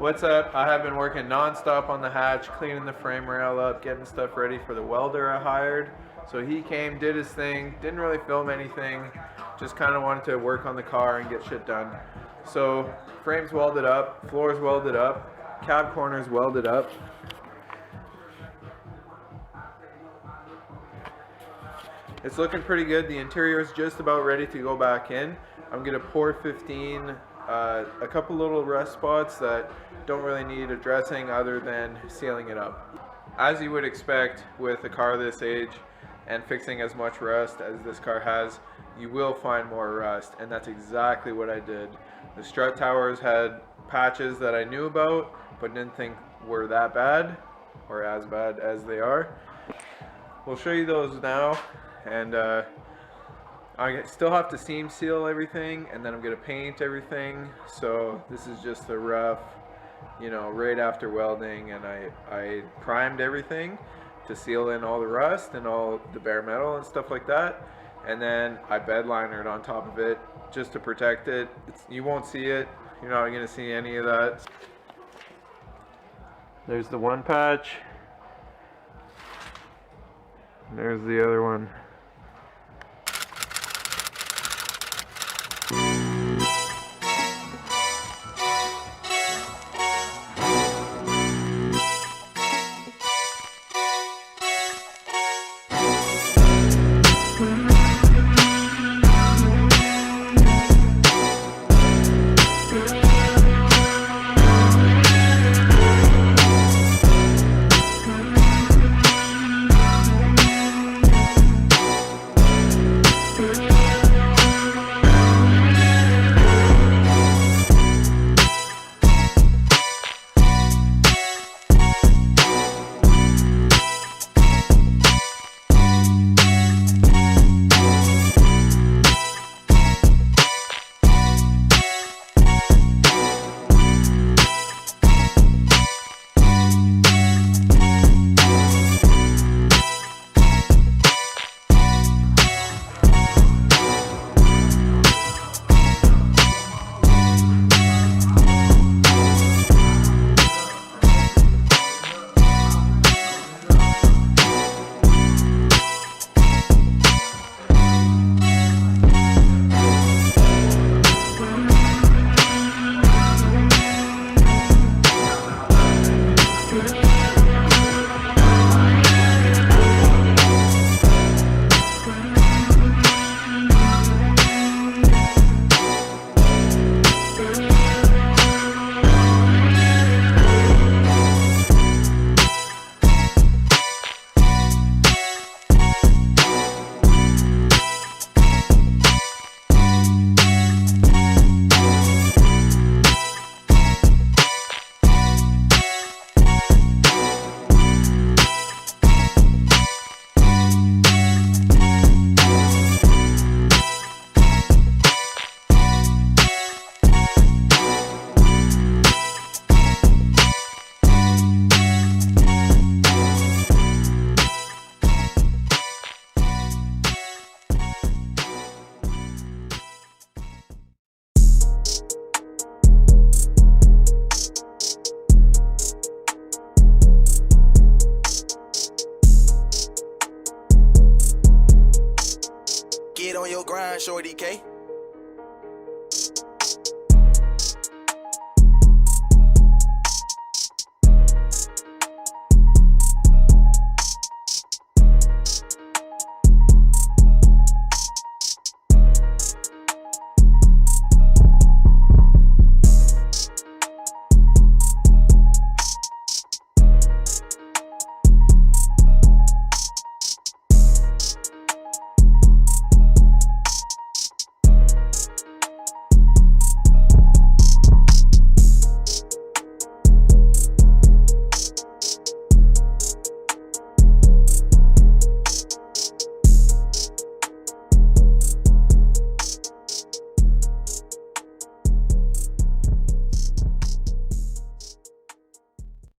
What's up? I have been working non-stop on the hatch, cleaning the frame rail up, getting stuff ready for the welder I hired. So he came, did his thing, didn't really film anything, just kind of wanted to work on the car and get shit done. So frame's welded up, floor's welded up, cab corner's welded up. It's looking pretty good. The interior is just about ready to go back in. I'm gonna pour 15, a couple little rust spots that don't really need addressing other than sealing it up. As you would expect with a car this age and fixing as much rust as this car has, you will find more rust, and that's exactly what I did. The strut towers had patches that I knew about but didn't think were that bad or as bad as they are. We'll show you those now. And I still have to seam seal everything, and then I'm going to paint everything. So this is just the rough, right after welding, and I primed everything to seal in all the rust and all the bare metal and stuff like that. And then I bed linered on top of it just to protect it. You won't see it. You're not going to see any of that. There's the one patch. And there's the other one. Get on your grind, shorty K.